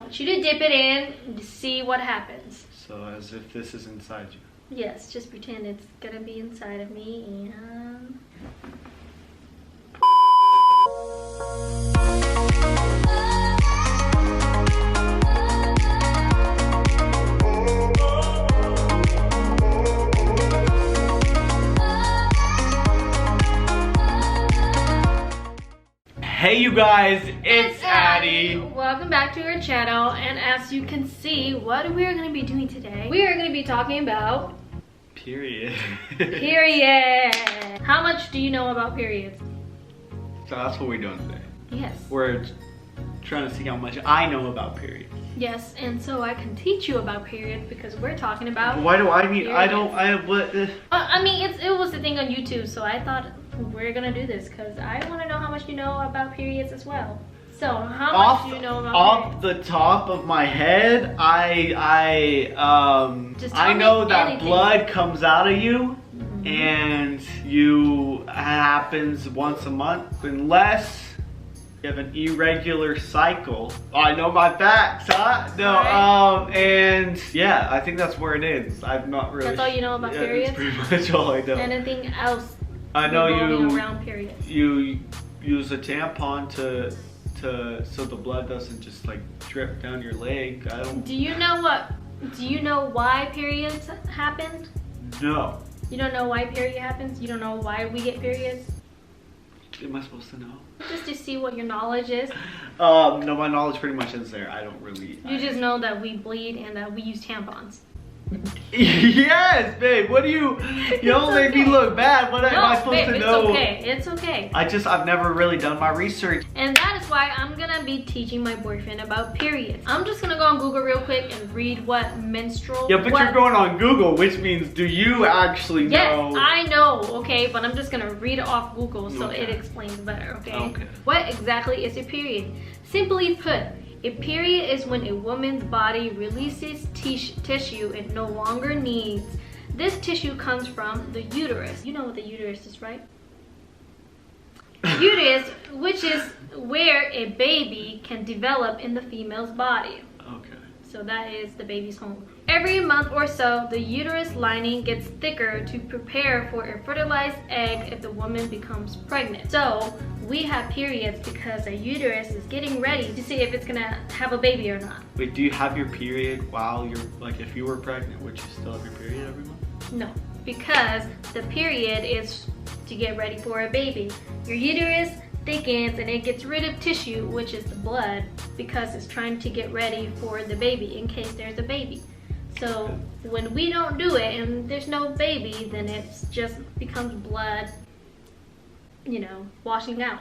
want you to dip it in to see what happens. So as if this is inside you. Yes, just pretend it's gonna be inside of me and... Hey you guys, it's Adie. Welcome back to our channel, and as you can see, what we are going to be doing today, we are going to be talking about period. Period. How much do you know about periods? So that's what we're doing today. Yes. We're trying to see how much I know about periods. Yes, and so I can teach you about periods because we're talking about... Why do I need... periods. I don't... I... What... I mean, it was the thing on YouTube, so I thought we're gonna do this because I want to know how much you know about periods as well. So, how much do you know about off periods? the top of my head, I Just know me that anything. blood comes out of you, and you happens once a month, unless you have an irregular cycle. Oh, I know my facts, huh? No, Right. And yeah, I think that's where it ends. I'm not really. That's all you know about periods? That's pretty much all I know. Anything else I know revolving around periods? you use a tampon to so the blood doesn't just like drip down your leg. I don't. Do you know why periods happen? No. You don't know why period happens? You don't know why we get periods? Am I supposed to know? Just to see what your knowledge is. No, my knowledge pretty much ends there. I don't really. You just know that we bleed and that we use tampons. Yes, babe. What do you? You don't make me look bad. What am I supposed to know? It's okay. It's okay. I've never really done my research. And that is why I'm gonna be teaching my boyfriend about periods. I'm just gonna go on Google real quick and read what menstrual. Yeah, but you're going on Google, which means do you actually know? Yes, I know, okay, but I'm just gonna read it off Google so Okay. it explains better, okay? Okay. What exactly is a period? Simply put, a period is when a woman's body releases tissue it no longer needs. This tissue comes from the uterus. You know what the uterus is, right? Uterus, which is where a baby can develop in the female's body. Okay. So that is the baby's home. Every month or so, the uterus lining gets thicker to prepare for a fertilized egg if the woman becomes pregnant. So we have periods because our uterus is getting ready to see if it's gonna have a baby or not. Wait, do you have your period while you're like if you were pregnant? Would you still have your period every month? No, because the period is to get ready for a baby. Your uterus thickens and it gets rid of tissue, which is the blood, because it's trying to get ready for the baby in case there's a baby. So when we don't do it and there's no baby, then it just becomes blood, you know, washing out.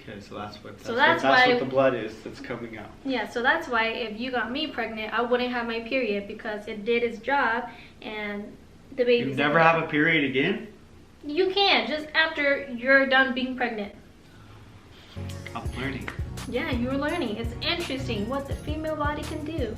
Okay, so that's what the blood is that's coming out. Yeah, so that's why if you got me pregnant, I wouldn't have my period because it did its job and the baby. You never have a period again? You can, just after you're done being pregnant. I'm learning. Yeah, you're learning. It's interesting what the female body can do.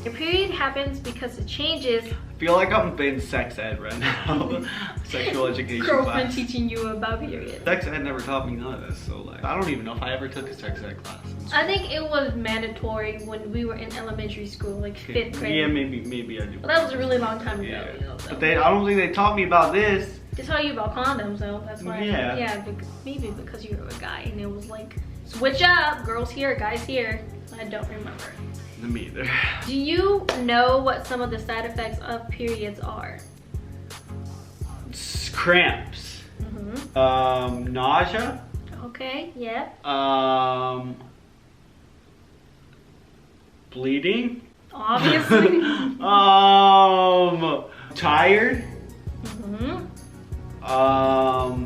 Your period happens because it changes. I feel like I'm in sex ed right now. Sexual education Girlfriend class. teaching you about periods. Sex ed never taught me none of this, so like I don't even know if I ever took a sex ed class. I think it was mandatory when we were in elementary school, like 5th grade. Yeah, maybe I do. Well, that was a really long time ago. Yeah. You know, so. But I don't think they taught me about this. They taught you about condoms though, that's why. Yeah. Yeah, maybe because you were a guy and it was like, switch up, girls here, guys here. I don't remember. Me either. Do you know what some of the side effects of periods are? Cramps. Nausea. Okay, yeah. Bleeding. Obviously. Tired. Are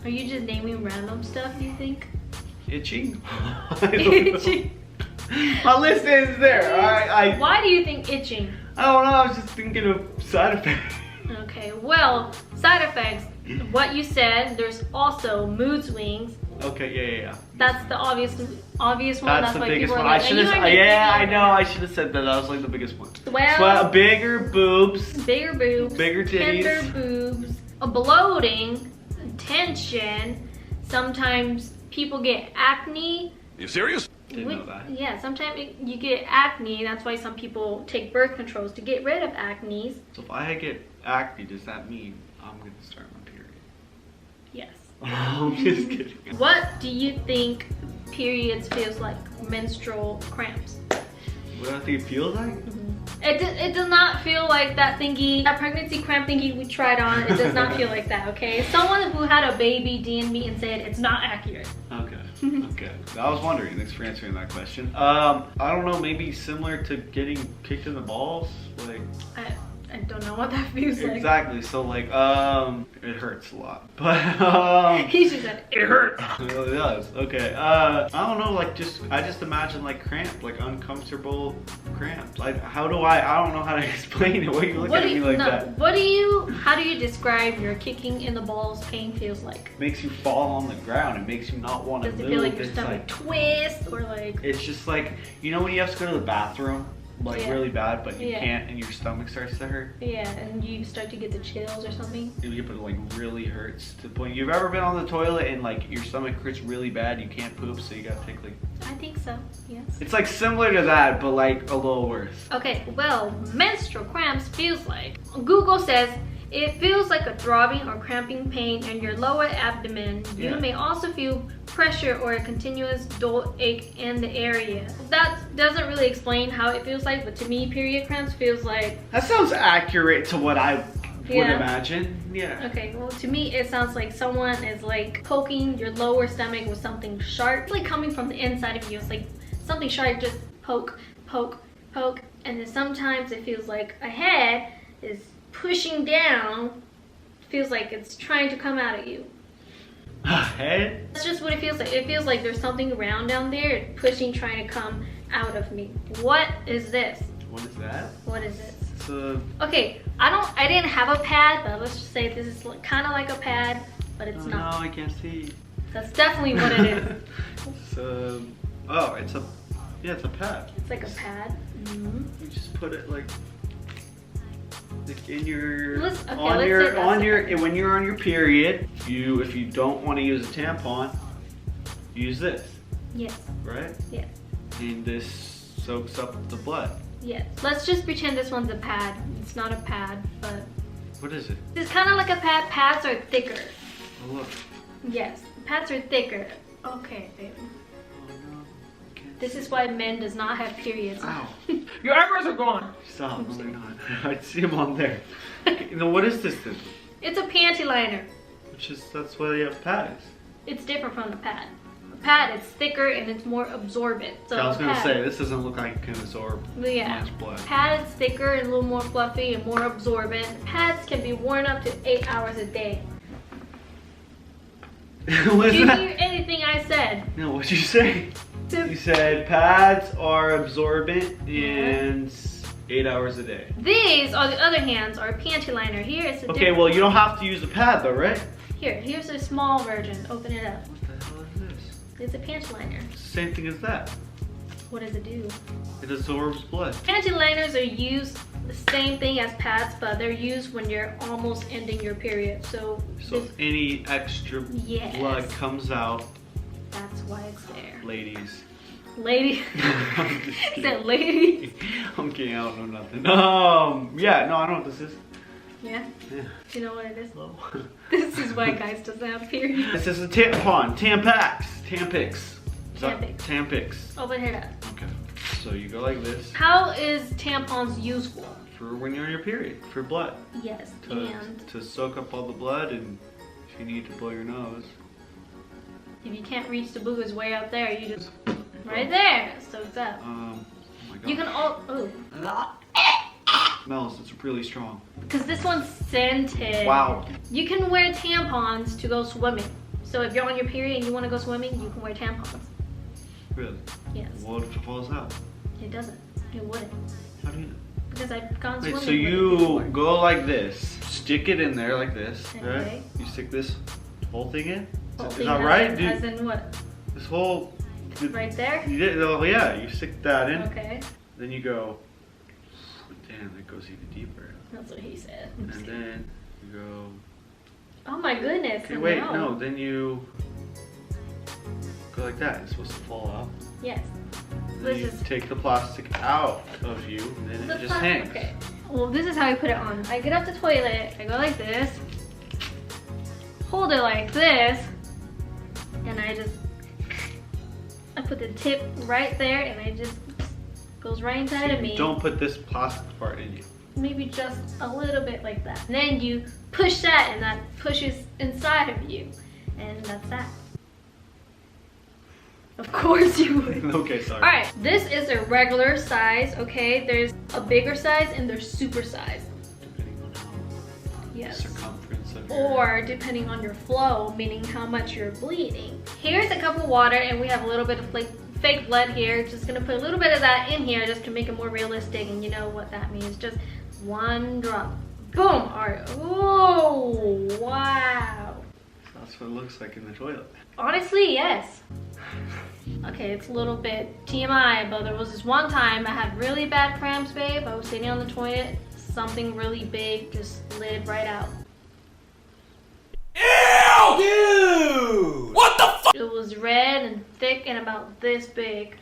you just naming random stuff, you think? Itching. Itching. My list is there. Alright. Why do you think itching? I don't know. I was just thinking of side effects. Okay, well, side effects. What you said. There's also mood swings. Okay, yeah. That's the obvious one. That's the why biggest people one. are like, I know. I should have said that. That was like the biggest one. Well, bigger boobs. Bigger boobs. Bigger titties. Tender boobs. Bloating. Tension. Sometimes people get acne. You serious? Didn't know that. Yeah, sometimes you get acne. That's why some people take birth controls to get rid of acne. So if I get acne, does that mean I'm gonna start my period? Yes. I'm just kidding. What do you think periods feels like? Menstrual cramps. What do I think it feels like? It does not feel like that thingy, that pregnancy cramp thingy we tried on. It does not feel like that, okay? Someone who had a baby DM'd me and said it's not accurate. Okay. Okay. I was wondering. Thanks for answering that question. I don't know. Maybe similar to getting kicked in the balls. Like. I don't know what that feels like. Exactly. So like, it hurts a lot. But he just said it hurts. It really does. Okay. I don't know. Like, I just imagine like cramp, like uncomfortable cramps. Like, I don't know how to explain it. Why are you looking at me like that? How do you describe your kicking in the balls pain feels like? It makes you fall on the ground. It makes you not want to move. Does it feel like your stomach twist or like? It's just like, you know when you have to go to the bathroom? Like really bad, but you can't, and your stomach starts to hurt. Yeah, and you start to get the chills or something. It like really hurts to the point. You've ever been on the toilet and like your stomach hurts really bad, you can't poop, so you gotta take like. I think so. Yes. It's like similar to that, but like a little worse. Okay, well, menstrual cramps feels like. Google says it feels like a throbbing or cramping pain in your lower abdomen. You may also feel pressure or a continuous dull ache in the area. That doesn't really explain how it feels like, but to me, period cramps feels like... That sounds accurate to what I would imagine. Yeah. Okay, well to me, it sounds like someone is like poking your lower stomach with something sharp. It's like coming from the inside of you. It's like something sharp, just poke, poke, poke. And then sometimes it feels like a head is pushing down. Feels like it's trying to come out at you. Head? That's just what it feels like. It feels like there's something round down there pushing, trying to come out of me. What is this? What is that? What is this? It's a... Okay, I didn't have a pad, but let's just say this is kind of like a pad, but it's not. No, I can't see. That's definitely what it is. It's a pad. It's like a pad. You just put it like in your when you're on your period. If you don't want to use a tampon, use this. Yes. Right? Yes. And this soaks up the blood. Yes. Let's just pretend this one's a pad. It's not a pad, but... What is it? It's kind of like a pad. Pads are thicker. Oh, look. Yes. Pads are thicker. Okay, baby. Oh, no. This is why men does not have periods. Ow. Your eyebrows are gone. Stop. No, they're not. I see them on there. Okay, now what is this then? It's a panty liner. That's why you have pads. It's different from the pad. A pad, it's thicker and it's more absorbent. So I was gonna say, this doesn't look like it can absorb much blood. Pad is thicker and a little more fluffy and more absorbent. Pads can be worn up to 8 hours a day. Did you hear anything I said? No, what'd you say? You said pads are absorbent and 8 hours a day. These, on the other hand, are a panty liner. Here it's a Okay, well you don't have to use a pad though, right? Here's a small version. Open it up. What the hell is this? It's a panty liner. It's the same thing as that. What does it do? It absorbs blood. Panty liners are used the same thing as pads, but they're used when you're almost ending your period. So if any extra blood comes out, that's why it's there. Ladies. Lady? Is that lady? I'm kidding, I don't know nothing. Yeah, no, I know what this is. Yeah? Yeah. Do you know what it is? No. This is why guys doesn't have periods. This is a tampon. Tampix. Tampix. Open it up. Okay. So you go like this. How is tampons useful? For when you're on your period. For blood. Yes, to soak up all the blood, and if you need to blow your nose. If you can't reach the boogers way out there, you just... Right there! Soaks up. Oh my god. You can all... Oh. Smells, it's really strong. Because this one's scented. Wow. You can wear tampons to go swimming. So if you're on your period and you want to go swimming, you can wear tampons. Really? Yes. What if it falls out? It doesn't. It wouldn't. How do you know? Because I've gone swimming. So you go like this, stick it in there like this, okay. Right? You stick this whole thing in? Is that right? As in what? This whole... Right there? You did, oh yeah, you stick that in. Okay. Then you go, damn, that goes even deeper. That's what he said. And then you go... Oh my goodness. Okay, wait, no, then you go like that. It's supposed to fall out. Yes. Then you take the plastic out of you, and then it just hangs. Okay. Well, this is how I put it on. I get off the toilet, I go like this, hold it like this, and I put the tip right there, and it just goes right inside of me. Don't put this plastic part in you. Maybe just a little bit like that. And then you push that, and that pushes inside of you, and that's that. Of course you would. Okay, sorry. All right, this is a regular size, okay? There's a bigger size and there's super size. Depending on how Yes. circumference of your... Or depending on your flow, meaning how much you're bleeding. Here's a cup of water, and we have a little bit of fake blood here. Just gonna put a little bit of that in here just to make it more realistic, and you know what that means. Just 1 drop. Boom! All right. Whoa! Wow. That's what it looks like in the toilet. Honestly, yes. Okay, it's a little bit TMI, but there was this one time I had really bad cramps, babe. I was sitting on the toilet, something really big just slid right out. Ew! Dude! What the fuck? It was red and thick and about this big.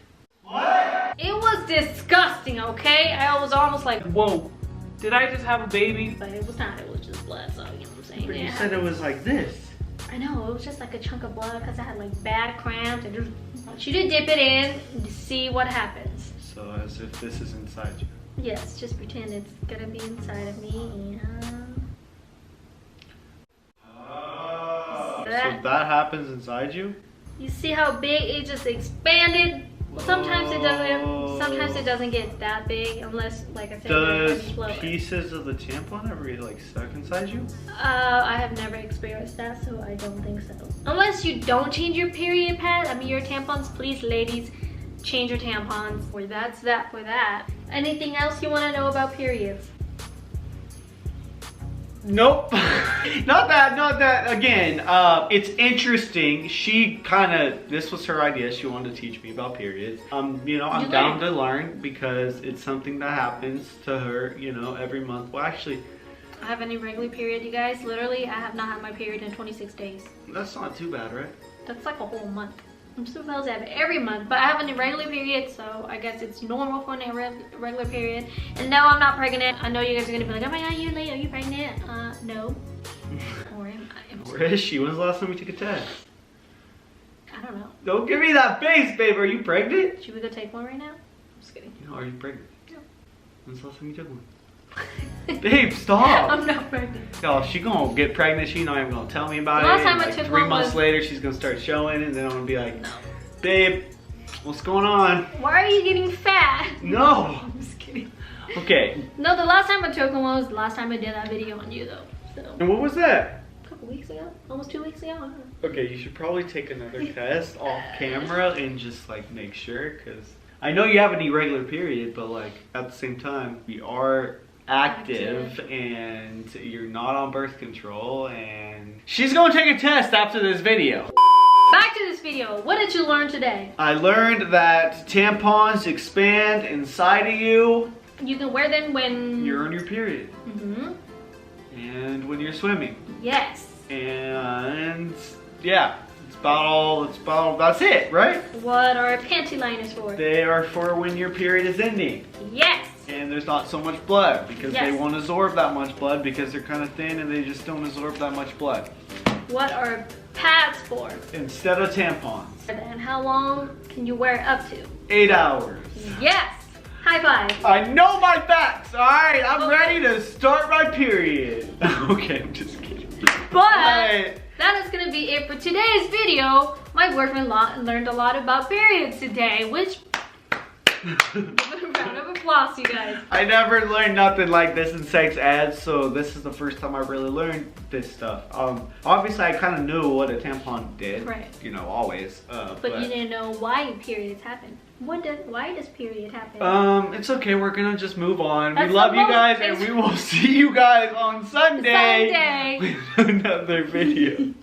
What? It was disgusting, okay? I was almost like, Whoa. Did I just have a baby? but it was not. It was just blood, so you know what I'm saying? But you Yeah. said it was like this. I know, it was just like a chunk of blood because I had like bad cramps. And just want you to dip it in to see what happens. So as if this is inside you. Yes, just pretend it's gonna be inside of me. So that happens inside you? You see how big it just expanded? Well, sometimes it doesn't. Sometimes it doesn't get that big unless, like I said, Does you blow it. pieces of the tampon ever get like stuck inside you? I have never experienced that, so I don't think so. Unless you don't change your period pad, I mean your tampons, please, ladies, change your tampons. Or that's that for that. Anything else you want to know about periods? Nope. not that. Again, it's interesting. She this was her idea. She wanted to teach me about periods. You know, I'm down to learn because it's something that happens to her, you know, every month. Well, actually, I have an irregular period, you guys. Literally, I have not had my period in 26 days. that's not too bad, right? That's like a whole month. I'm supposed to have it every month, but I have an irregular period, so I guess it's normal for an irregular period. And no, I'm not pregnant. I know you guys are gonna be like, oh my god, are you pregnant? No. Or am I? Where is she? When's the last time we took a test? I don't know. Don't give me that face, babe. Are you pregnant? Should we go take one right now? I'm just kidding. You know, are you pregnant? No. When's the last time you took one? Babe, stop. I'm not pregnant. Yo, if she gonna get pregnant, she not even gonna tell me about The it. last time I Like took 3 one months was- later, she's gonna start showing, and then I'm gonna be like, No. babe, what's going on? Why are you getting fat? No. I'm just kidding. Okay. No, the last time I took one was the last time I did that video on you, though. So, And what was that? a couple weeks ago? Almost 2 weeks ago? I don't know. Okay, you should probably take another test off camera and just like make sure, because I know you have an irregular period, but like at the same time, you are active and you're not on birth control, and she's gonna take a test after this video. Back to this video. What did you learn today? I learned that tampons expand inside of you. You can wear them when You're on your period. Mm-hmm. And when you're swimming. Yes. And yeah, that's it, right? What are panty liners for? They are for when your period is ending. Yes. And there's not so much blood because they Yes. won't absorb that much blood because they're kind of thin and they just don't absorb that much blood. What are pads for? Instead of tampons. And how long can you wear it up to? 8 hours. Yes. High five. I know my facts, alright? I'm Okay. ready to start my period. Okay, I'm just kidding. But that is going to be it for today's video. My boyfriend learned a lot about periods today, which give it a round of applause, you guys. I never learned nothing like this in sex ed, so this is the first time I really learned this stuff. Obviously I kind of knew what a tampon did, Right. you know, always. But you didn't know why periods happen. Why does period happen? It's okay, we're gonna just move on. That's we love the you most guys, and we will see you guys on Sunday. Sunday. with another video.